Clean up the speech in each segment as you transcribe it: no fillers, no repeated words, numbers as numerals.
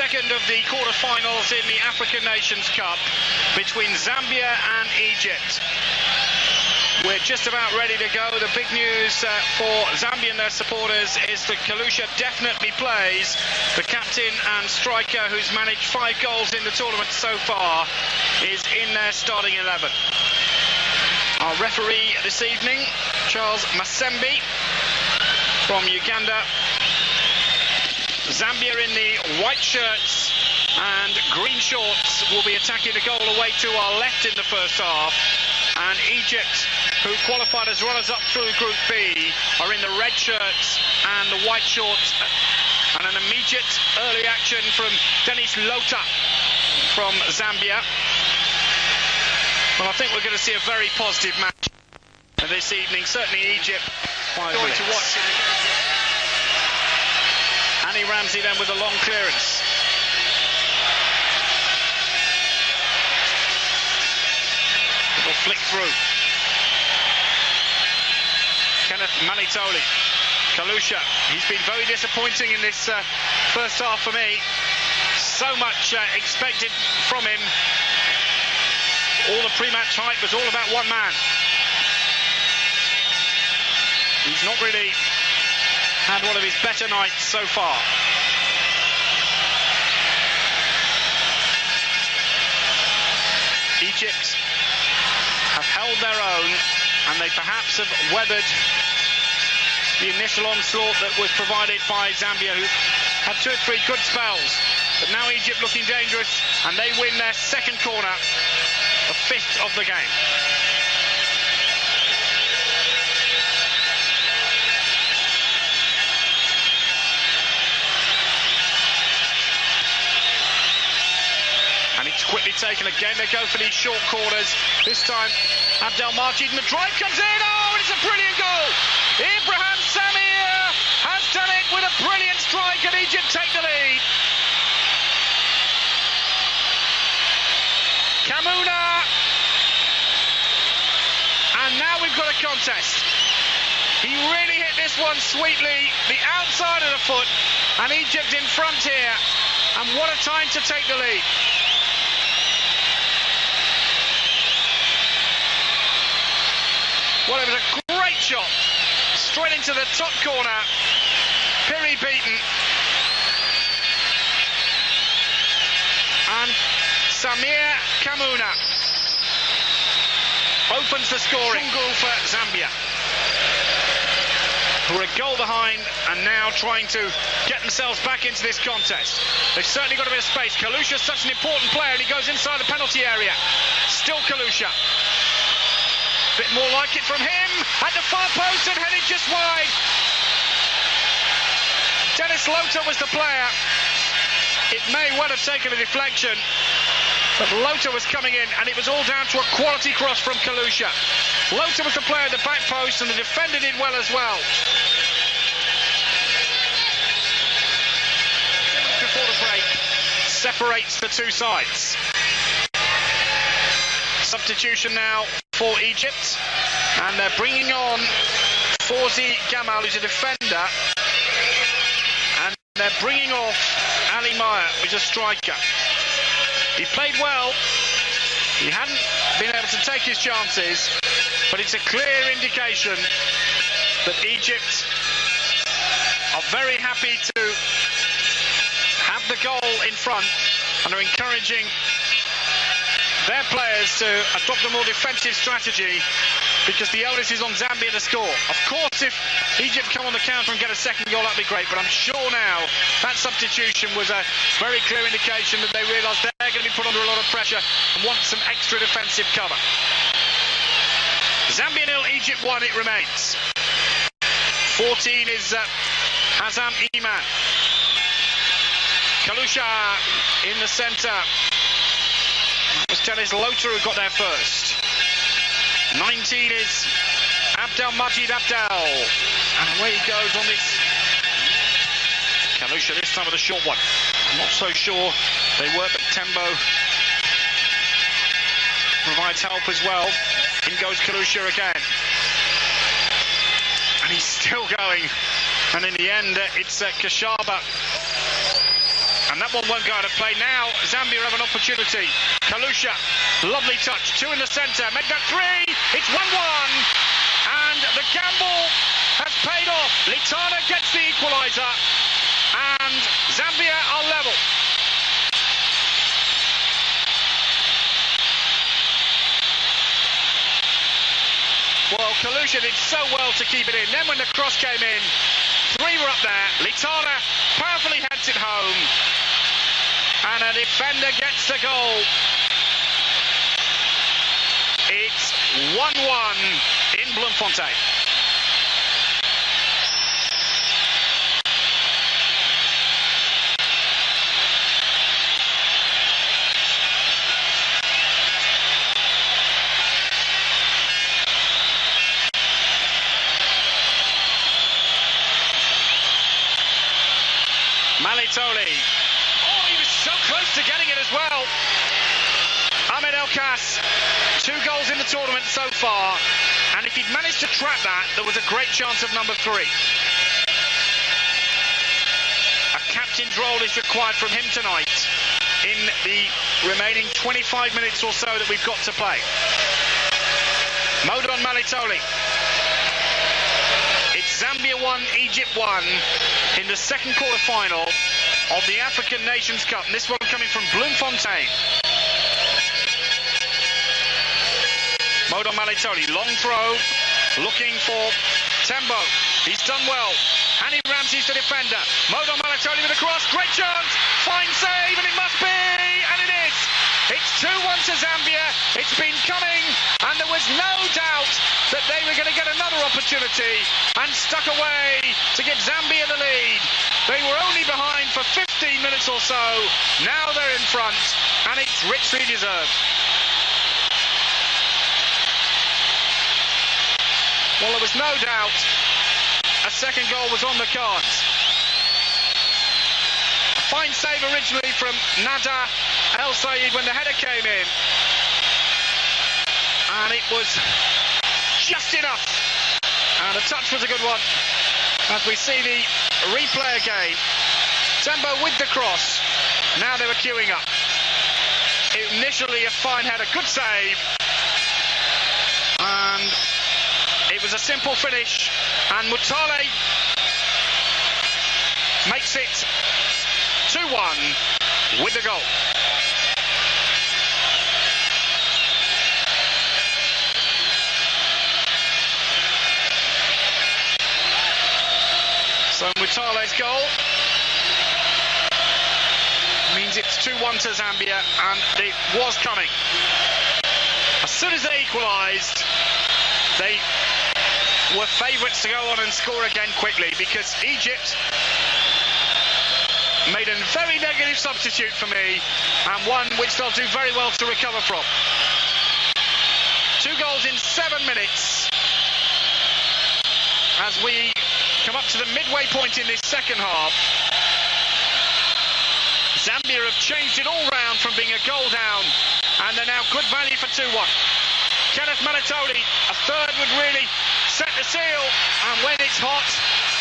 second of the quarter-finals in the African Nations Cup between Zambia and Egypt. We're just about ready to go. The big news for Zambia and their supporters is that KALUSHA definitely plays. The captain and striker, who's managed 5 goals in the tournament so far, is in their starting 11. Our referee this evening, Charles Masembi from Uganda. Zambia in the white shirts and green shorts will be attacking the goal away to our left in the first half. And Egypt, who qualified as runners-up through Group B, are in the red shirts and the white shorts. And an immediate early action from Dennis Lota from Zambia. Well, I think we're going to see a very positive match this evening. Certainly Egypt going to watch. Annie Ramsey then with a long clearance. Little flick through. Kenneth Manitoli. KALUSHA. He's been very disappointing in this first half for me. So much expected from him. All the pre-match hype was all about one man. He's not really had one of his better nights so far. Egypt have held their own, and they perhaps have weathered the initial onslaught that was provided by Zambia, who had 2 or 3 good spells. But now Egypt looking dangerous, and they win their second corner, the 5th of the game. And it's quickly taken again. They go for these short corners. This time, Abdel Majid, and the drive comes in. Oh, and it's a brilliant goal. Ibrahim Samir has done it with a brilliant strike, and Egypt take the lead. Kamuna. And now we've got a contest. He really hit this one sweetly, the outside of the foot, and Egypt in front here. And what a time to take the lead. Well, it was a great shot. Straight into the top corner. Piri beaten. And Samir Kamuna opens the scoring for Zambia, who are a goal behind and now trying to get themselves back into this contest. They've certainly got a bit of space. KALUSHA's such an important player, and he goes inside the penalty area. Still KALUSHA. Bit more like it from him. At the far post and headed just wide. Dennis Lota was the player. It may well have taken a deflection, but Lota was coming in, and it was all down to a quality cross from KALUSHA. Lota was the player at the back post, and the defender did well as well. Before the break, separates the two sides. Substitution now for Egypt, and they're bringing on Fawzi Gamal, who's a defender, and they're bringing off Ali Maya, who's a striker. He played well. He hadn't been able to take his chances, but it's a clear indication that Egypt are very happy to have the goal in front and are encouraging their players to adopt a more defensive strategy, because the onus is on Zambia to score. Of course, if Egypt come on the counter and get a second goal, that'd be great, but I'm sure now that substitution was a very clear indication that they realise they're going to be put under a lot of pressure and want some extra defensive cover. Zambia 0, Egypt 1 it remains. 14 is Hazam Iman. KALUSHA in the centre. It was Dennis Lota who got there first. 19 is Abdel Majid Abdel. And away he goes on this. KALUSHA this time with a short one. I'm not so sure they work, but Tembo provides help as well. In goes KALUSHA again. And he's still going. And in the end, it's Kashaba. And And that one won't go out of play now. Zambia have an opportunity. KALUSHA, lovely touch. 2 in the centre. Make that 3. It's 1-1. And the gamble has paid off. Leone gets the equaliser. And Zambia are level. Well, KALUSHA did so well to keep it in. Then when the cross came in, 3 were up there. Leone powerfully heads it home. And a defender gets the goal. It's 1-1 in Bloemfontein. Malitoli. Oh, he was so close to getting it as well. Ahmed El-Kas, 2 goals in the tournament so far. And if he'd managed to trap that, there was a great chance of number 3. A captain's role is required from him tonight in the remaining 25 minutes or so that we've got to play. Modon Malitoli. It's Zambia 1, Egypt 1 in the second quarter-final of the African Nations Cup. And this one coming from Bloemfontein. Modon Malitoli, long throw, looking for Tembo. He's done well. Hanny Ramsey's the defender. Modon Malitoli with a cross, great chance, fine save, and it must be, and it is. It's 2-1 to Zambia. It's been coming, and there was no doubt that they were going to get another opportunity and stuck away to give Zambia the lead. They were only behind for 15 minutes or so. Now they're in front, and it's richly deserved. Well, there was no doubt a second goal was on the cards. A fine save originally from Nada El Sayed when the header came in. And it was just enough. And the touch was a good one. As we see the replay again. Tembo with the cross. Now they were queuing up. Initially a fine header, good save. And it was a simple finish, and Mutale makes it 2-1 with the goal. So Mutale's goal means it's 2-1 to Zambia, and it was coming. As soon as they equalised, they were favourites to go on and score again quickly, because Egypt made a very negative substitute for me, and one which they'll do very well to recover from. 2 goals in 7 minutes as we come up to the midway point in this second half. Zambia have changed it all round from being a goal down, and they're now good value for 2-1. Kenneth Malitoli, a third would really set the seal, and when it's hot,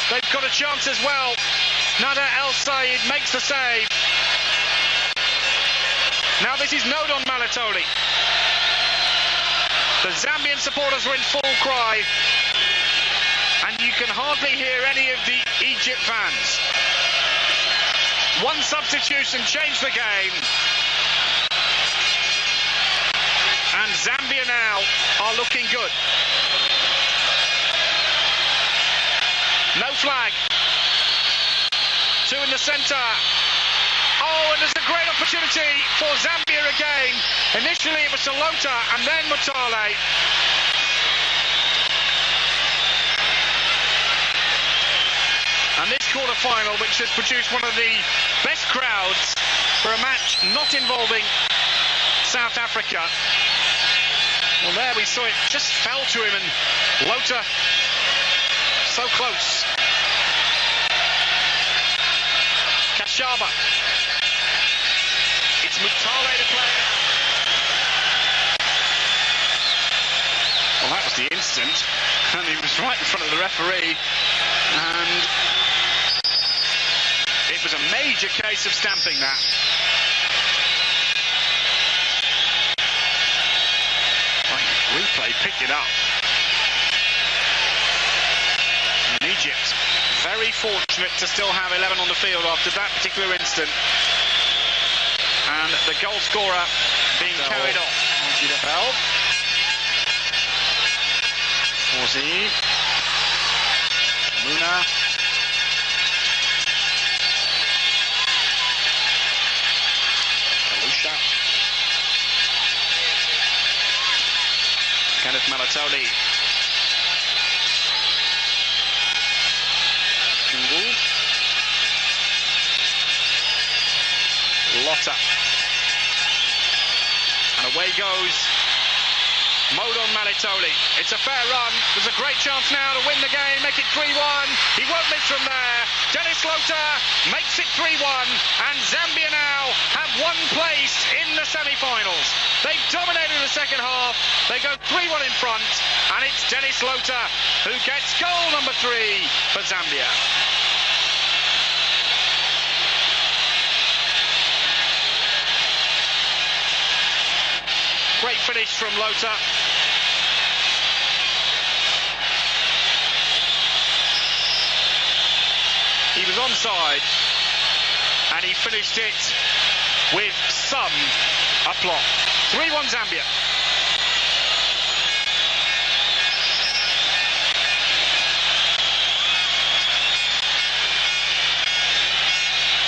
they've got a chance as well. Nada El Sayed makes the save. Now this is Modon Malitoli. The Zambian supporters were in full cry, and you can hardly hear any of the Egypt fans. One substitution changed the game. And Zambia now are looking good. No flag. 2 in the centre. Oh, and there's a great opportunity for Zambia again. Initially it was Salota and then Mutale. And this quarter-final, which has produced one of the best crowds for a match not involving South Africa. Well, there we saw it just fell to him, and Lota so close. Kashaba. It's Mutale to play. Well, that was the instant, and he was right in front of the referee, and it was a major case of stamping that. Replay picked it up. And Egypt very fortunate to still have 11 on the field after that particular incident. And the goal scorer being carried off. Forzi. Muna. KALUSHA. Kenneth Malatoli. Lotta. And away goes Modon Malatoli. It's a fair run. There's a great chance now to win the game, make it 3-1. He won't miss from there. Dennis Lotta makes it 3-1. And Zambia now have one place in the semi-finals. They've dominated the second half. They go 3-1 in front. And it's Dennis Lotta who gets goal number 3 for Zambia. Great finish from Lotta. He was onside and he finished it with some aplomb. 3-1 Zambia.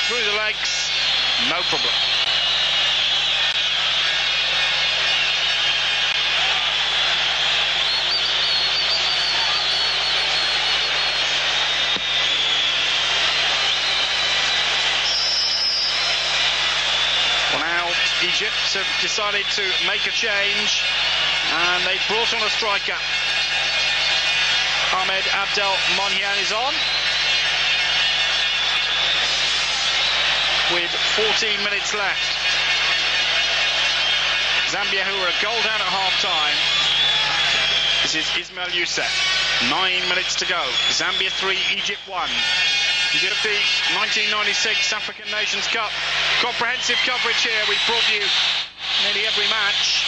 Through the legs, no problem. Egypt have decided to make a change and they've brought on a striker. Ahmed Abdel Monyan is on with 14 minutes left. Zambia, who were a goal down at half-time. This is Ismail Youssef. 9 minutes to go. Zambia 3, Egypt 1. You get the 1996 African Nations Cup. Comprehensive coverage here. We've brought you nearly every match.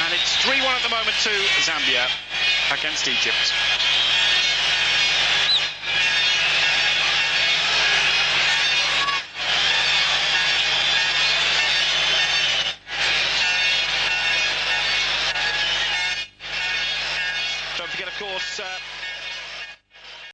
And it's 3-1 at the moment to Zambia against Egypt. Don't forget, of course,